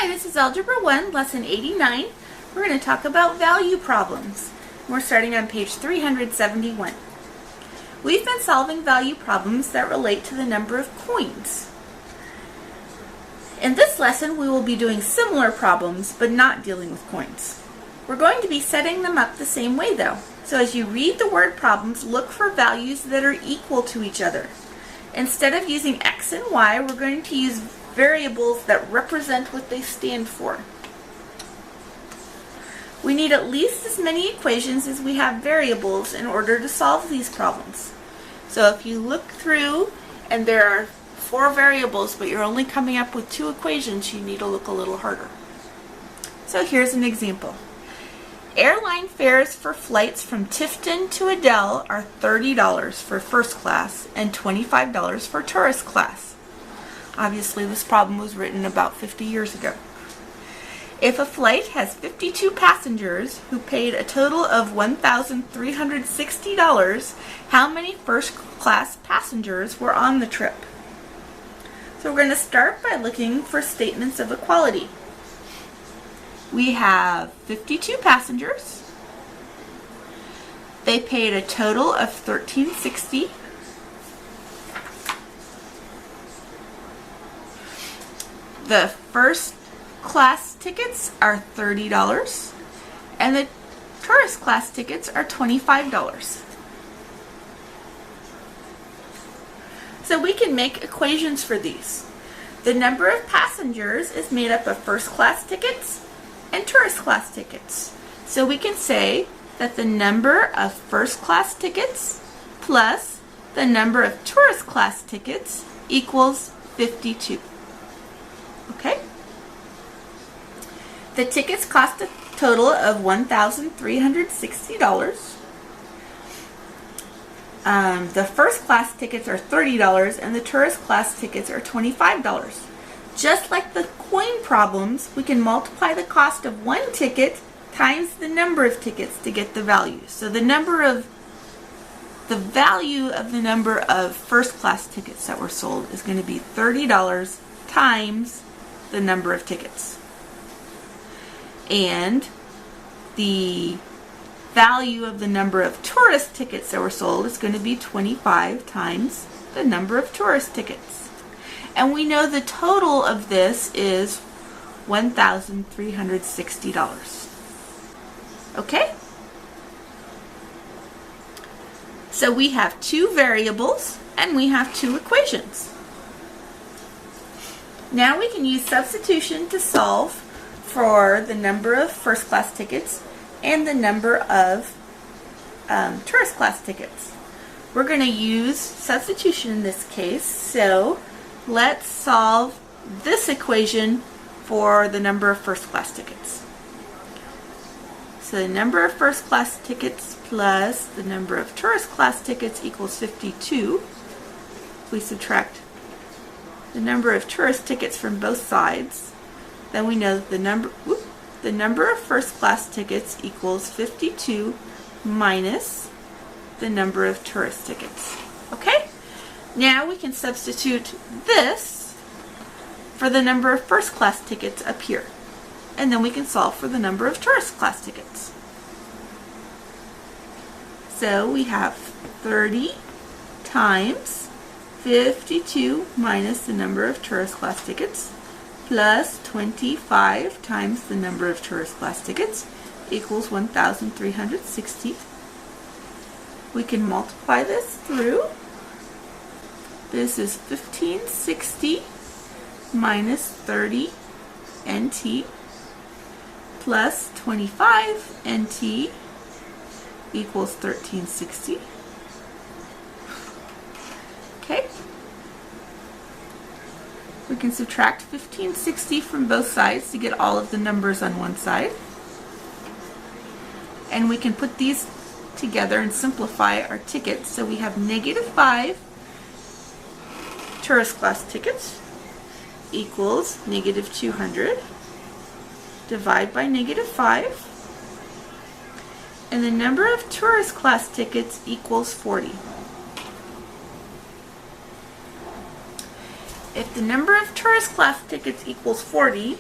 Hi, this is Algebra 1, Lesson 89. We're going to talk about value problems. We're starting on page 371. We've been solving value problems that relate to the number of coins. In this lesson, we will be doing similar problems, but not dealing with coins. We're going to be setting them up the same way, though. So as you read the word problems, look for values that are equal to each other. Instead of using x and y, we're going to use variables that represent what they stand for. We need at least as many equations as we have variables in order to solve these problems. So if you look through and there are 4 variables, but you're only coming up with 2 equations, you need to look a little harder. So here's an example. Airline fares for flights from Tifton to Adele are $30 for first class and $25 for tourist class. Obviously, this problem was written about 50 years ago. If a flight has 52 passengers who paid a total of $1,360, how many first class passengers were on the trip? So we're going to start by looking for statements of equality. We have 52 passengers. They paid a total of $1,360. The first class tickets are $30 and the tourist class tickets are $25. So we can make equations for these. The number of passengers is made up of first class tickets and tourist class tickets. So we can say that the number of first class tickets plus the number of tourist class tickets equals 52. Okay? The tickets cost a total of $1,360. The first class tickets are $30 and the tourist class tickets are $25. Just like the coin problems, we can multiply the cost of one ticket times the number of tickets to get the value. So the value of the number of first class tickets that were sold is going to be $30 times the number of tickets. And the value of the number of tourist tickets that were sold is going to be 25 times the number of tourist tickets. And we know the total of this is $1,360. Okay? So we have 2 variables and we have 2 equations. Now we can use substitution to solve for the number of first class tickets and the number of tourist class tickets. We're going to use substitution in this case, so let's solve this equation for the number of first class tickets. So the number of first class tickets plus the number of tourist class tickets equals 52. We subtract the number of tourist tickets from both sides, then we know that the number of first class tickets equals 52 minus the number of tourist tickets. Okay? Now we can substitute this for the number of first class tickets up here. And then we can solve for the number of tourist class tickets. So we have 30 times 52 minus the number of tourist class tickets plus 25 times the number of tourist class tickets equals 1,360. We can multiply this through. This is 1,560 minus 30 NT plus 25 NT equals 1,360. Okay. We can subtract 1,560 from both sides to get all of the numbers on one side. And we can put these together and simplify our tickets. So we have -5 tourist class tickets equals -200. Divide by -5. And the number of tourist class tickets equals 40. If the number of tourist class tickets equals 40,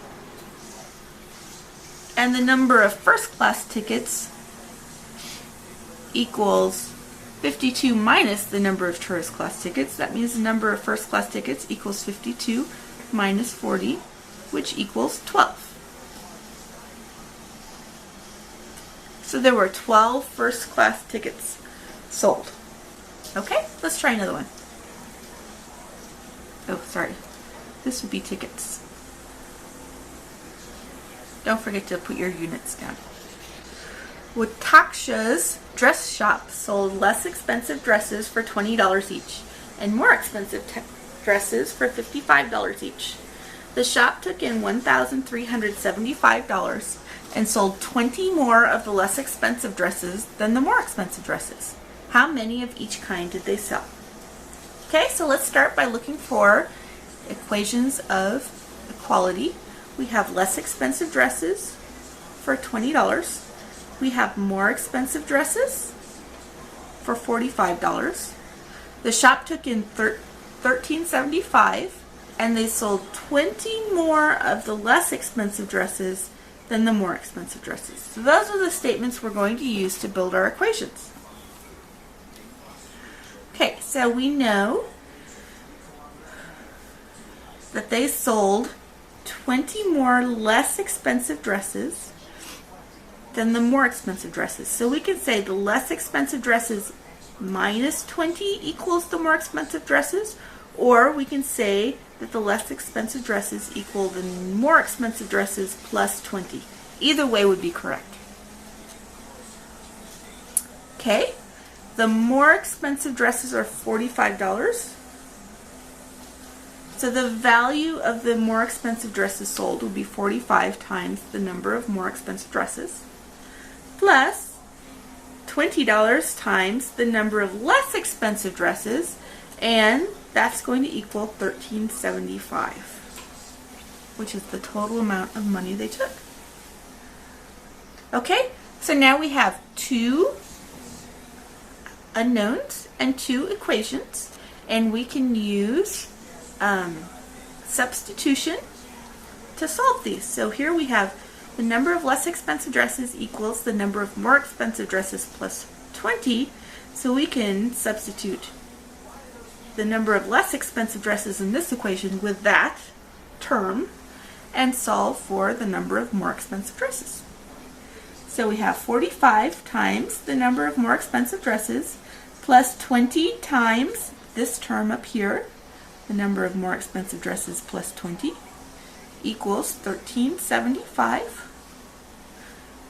and the number of first class tickets equals 52 minus the number of tourist class tickets. That means the number of first class tickets equals 52 minus 40, which equals 12. So there were 12 first class tickets sold. Okay, let's try another one. Oh, sorry. This would be tickets. Don't forget to put your units down. Wataksha's dress shop sold less expensive dresses for $20 each and more expensive dresses for $55 each. The shop took in $1,375 and sold 20 more of the less expensive dresses than the more expensive dresses. How many of each kind did they sell? Okay, so let's start by looking for equations of equality. We have less expensive dresses for $20. We have more expensive dresses for $45. The shop took in $13.75 and they sold 20 more of the less expensive dresses than the more expensive dresses. So those are the statements we're going to use to build our equations. Okay, so we know that they sold 20 more less expensive dresses than the more expensive dresses. So we can say the less expensive dresses minus 20 equals the more expensive dresses, or we can say that the less expensive dresses equal the more expensive dresses plus 20. Either way would be correct. Okay, the more expensive dresses are $45. So the value of the more expensive dresses sold would be 45 times the number of more expensive dresses, plus $20 times the number of less expensive dresses, and that's going to equal $13.75, which is the total amount of money they took. Okay, so now we have two unknowns and two equations, and we can use substitution to solve these. So here we have the number of less expensive dresses equals the number of more expensive dresses plus 20. So we can substitute the number of less expensive dresses in this equation with that term and solve for the number of more expensive dresses. So we have 45 times the number of more expensive dresses plus 20 times this term up here, the number of more expensive dresses plus 20, equals $13.75.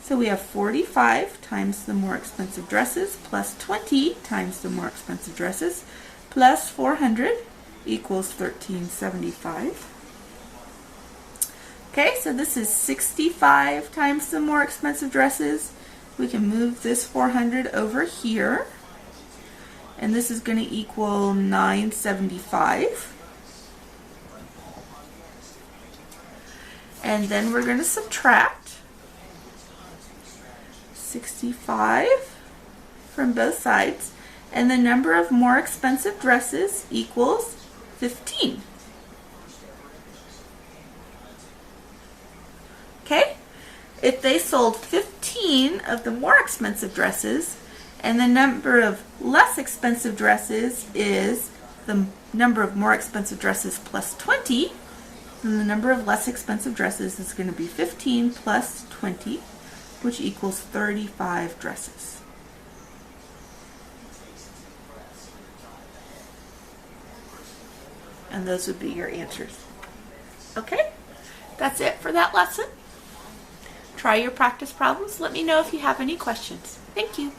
So we have 45 times the more expensive dresses plus 20 times the more expensive dresses plus 400 equals $13.75. Okay, so this is 65 times the more expensive dresses. We can move this 400 over here, and this is going to equal $9.75. And then we're going to subtract 65 from both sides, and the number of more expensive dresses equals 15. Okay? If they sold 15 of the more expensive dresses, and the number of less expensive dresses is the number of more expensive dresses plus 20, then the number of less expensive dresses is going to be 15 plus 20, which equals 35 dresses. And those would be your answers. Okay? That's it for that lesson. Try your practice problems. Let me know if you have any questions. Thank you.